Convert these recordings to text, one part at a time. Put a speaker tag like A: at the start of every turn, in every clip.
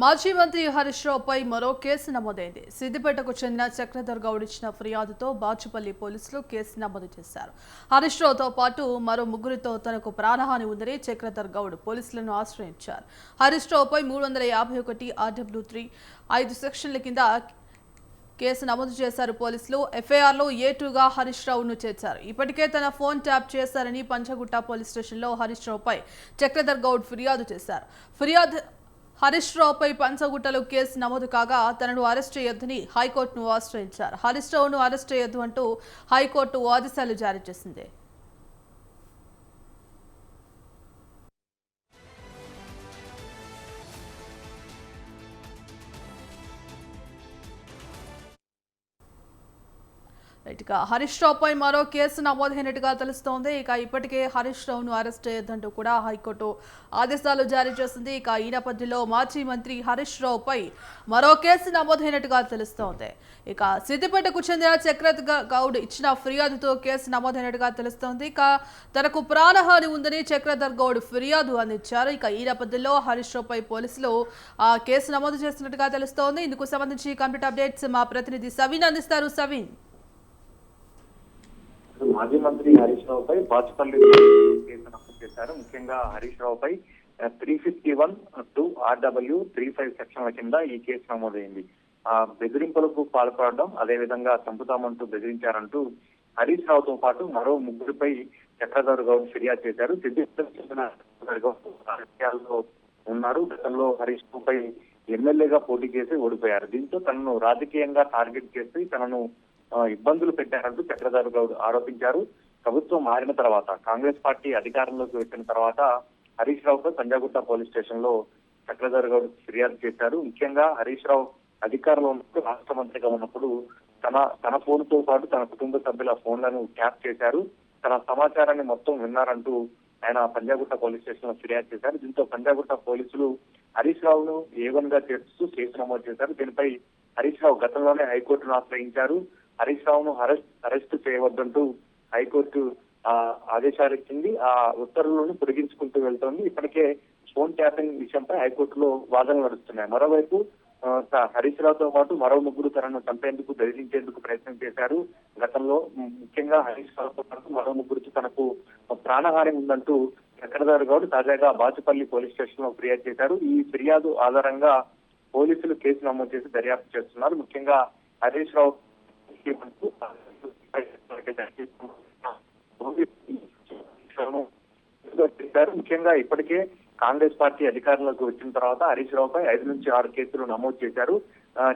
A: మాజీ మంత్రి హరీష్ రావుపై మరో కేసు నమోదైంది. సిద్దిపేటకు చెందిన చక్రధర్ గౌడ్ ఇచ్చిన ఫిర్యాదుతో బాచుపల్లి పోలీసులు కేసు నమోదు చేశారు. హరీష్ రావుతో పాటు మరో ముగ్గురితో తనకు ప్రాణహాని ఉందని చక్రధర్ గౌడ్ పోలీసులను ఆశ్రయించారు. హరీష్ రావుపై 351 RW3 5 సెక్షన్ల కింద కేసు నమోదు చేశారు పోలీసులు. ఎఫ్ఐఆర్లో A2గా హరీష్ రావును చేర్చారు. ఇప్పటికే తన ఫోన్ ట్యాప్ చేశారని పంచగుట్ట పోలీస్ స్టేషన్లో హరీష్ రావుపై చక్రధర్ గౌడ్ ఫిర్యాదు చేశారు. హరీష్ రావుపై పంచగుట్టలో కేసు నమోదు కాగా తనను అరెస్ట్ చేయొద్దని హైకోర్టును ఆశ్రయించారు. హరీష్ రావును అరెస్ట్ చేయొద్దు అంటూ హైకోర్టు ఆదేశాలు జారీ చేసింది. హరీష్ రావుపై మరో కేసు నమోదైనట్టుగా తెలుస్తోంది. ఇప్పటికే హరీష్ రావును అరెస్ట్ చేయొద్దంటూ కూడా హైకోర్టు ఆదేశాలు జారీ చేసింది. ఈ నేపథ్యంలో మాజీ మంత్రి హరీష్ రావుపై మరో కేసు నమోదైనట్టుగా తెలుస్తోంది. సిద్దిపేటకు చెందిన చక్రధర్ గౌడ్ ఇచ్చిన ఫిర్యాదుతో కేసు నమోదైనట్టుగా తెలుస్తోంది. తనకు ప్రాణహాని ఉందని చక్రధర్ గౌడ్ ఫిర్యాదు అందించారు. ఈ నేపథ్యంలో హరీష్ రావుపై పోలీసులు కేసు నమోదు చేసినట్టుగా తెలుస్తోంది. ఇందుకు సంబంధించి కంప్లీట్ అప్డేట్స్ మా ప్రతినిధి సవీన్ అందిస్తారు. సవీన్,
B: మాజీ మంత్రి హరీష్ రావుపై బాచుపల్లి కేసు నమోదు చేశారు. ముఖ్యంగా హరీష్ రావుపై 351 RW35 సెక్షన్ల కింద ఈ కేసు నమోదైంది. బెదిరింపులకు పాల్పడడం, అదేవిధంగా చంపుతామంటూ బెదిరించారంటూ హరీష్ రావుతో పాటు మరో ముగ్గురిపై చక్రధర్ గౌడ్ ఫిర్యాదు చేశారు. రాజకీయాల్లో ఉన్నారు. గతంలో హరీష్ రావుపై ఎమ్మెల్యేగా పోటీ చేసి ఓడిపోయారు. దీంతో తనను రాజకీయంగా టార్గెట్ చేసి తనను ఇబ్బందులు పెట్టారంటూ చక్రధర్ గౌడ్ ఆరోపించారు. ప్రభుత్వం మారిన తర్వాత, కాంగ్రెస్ పార్టీ అధికారంలోకి వచ్చిన తర్వాత హరీష్ రావుపై పంజాగుట్ట పోలీస్ స్టేషన్ లో చక్రధర్ గౌడ్ ఫిర్యాదు చేశారు. ముఖ్యంగా హరీష్ రావు అధికారంలో ఉన్నప్పుడు, రాష్ట్ర మంత్రిగా ఉన్నప్పుడు తన ఫోన్ తో పాటు తన కుటుంబ సభ్యుల ఫోన్లను ట్యాప్ చేశారు. తన సమాచారాన్ని మొత్తం విన్నారంటూ ఆయన పంజాగుట్ట పోలీస్ స్టేషన్ లో ఫిర్యాదు చేశారు. దీంతో పంజాగుట్ట పోలీసులు హరీష్ రావును A1 గా చేర్చుతూ కేసు నమోదు చేశారు. దీనిపై హరీష్ రావు గతంలోనే హైకోర్టును ఆశ్రయించారు. హరీష్ రావును అరెస్ట్ చేయవద్దంటూ హైకోర్టు ఆదేశాలు ఇచ్చింది. ఆ ఉత్తర్వులను పొడిగించుకుంటూ వెళ్తోంది. ఇప్పటికే ఫోన్ ట్యాపింగ్ విషయంపై హైకోర్టులో వాదనలు నడుస్తున్నాయి. మరోవైపు హరీష్ రావుతో పాటు మరో ముగ్గురు తనను చంపేందుకు, బెదిరించేందుకు ప్రయత్నం చేశారు. గతంలో ముఖ్యంగా హరీష్ రావుతో పాటు మరో ముగ్గురికి తనకు ప్రాణహాని ఉందంటూ చక్రధర్ గౌడ్ తాజాగా బాచుపల్లి పోలీస్ స్టేషన్ లో ఫిర్యాదు చేశారు. ఈ ఫిర్యాదు ఆధారంగా పోలీసులు కేసు నమోదు చేసి దర్యాప్తు చేస్తున్నారు. ముఖ్యంగా హరీష్ రావు ముఖ్యంగా ఇప్పటికే కాంగ్రెస్ పార్టీ అధికారంలోకి వచ్చిన తర్వాత హరీష్ రావుపై 5 నుంచి 6 కేసులు నమోదు చేశారు.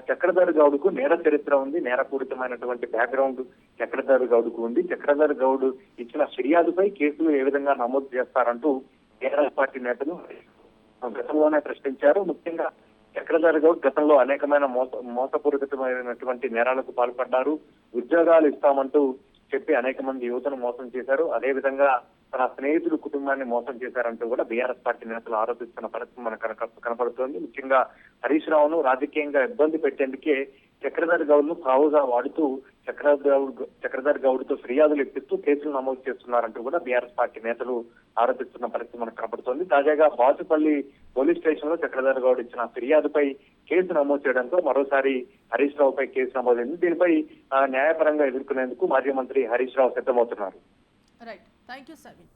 B: చక్రధర్ గౌడ్ కు నేర చరిత్ర ఉంది. నేరపూరితమైనటువంటి బ్యాక్గ్రౌండ్ చక్రధర్ గౌడ్ కు ఉంది. చక్రధర్ గౌడ్ ఇచ్చిన ఫిర్యాదుపై కేసులు ఏ విధంగా నమోదు చేస్తారంటూ టీఆర్ఎస్ పార్టీ నేతలు గతంలోనే ప్రశ్నించారు. ముఖ్యంగా చక్రధర్ గౌడ్ గతంలో అనేకమైన మోసపూరితమైనటువంటి నేరాలకు పాల్పడ్డారు. ఉద్యోగాలు ఇస్తామంటూ చెప్పి అనేక మంది యువతను మోసం చేశారు. అదే విధంగా తన స్నేహితులు కుటుంబాన్ని మోసం చేశారంటూ కూడా బీఆర్ఎస్ పార్టీ నేతలు ఆరోపిస్తున్న పరిస్థితి మనకు కనపడుతోంది. ముఖ్యంగా హరీష్ రావును రాజకీయంగా ఇబ్బంది పెట్టేందుకే చక్రధర్ గౌడ్ ను కావుగా వాడుతూ చక్రధర్ గౌడ్ తో ఫిర్యాదులు ఇప్పిస్తూ కేసులు నమోదు చేస్తున్నారంటూ కూడా బీఆర్ఎస్ పార్టీ నేతలు ఆరోపిస్తున్న పరిస్థితి మనకు కనపడుతోంది. తాజాగా బాచుపల్లి పోలీస్ స్టేషన్ లో చక్రధర్ గౌడ్ ఇచ్చిన ఫిర్యాదుపై కేసు నమోదు చేయడంతో మరోసారి హరీష్ రావుపై కేసు నమోదైంది. దీనిపై న్యాయపరంగా ఎదుర్కొనేందుకు మాజీ మంత్రి హరీష్ రావు సిద్ధమవుతున్నారు.
A: Right, thank you సవిన్.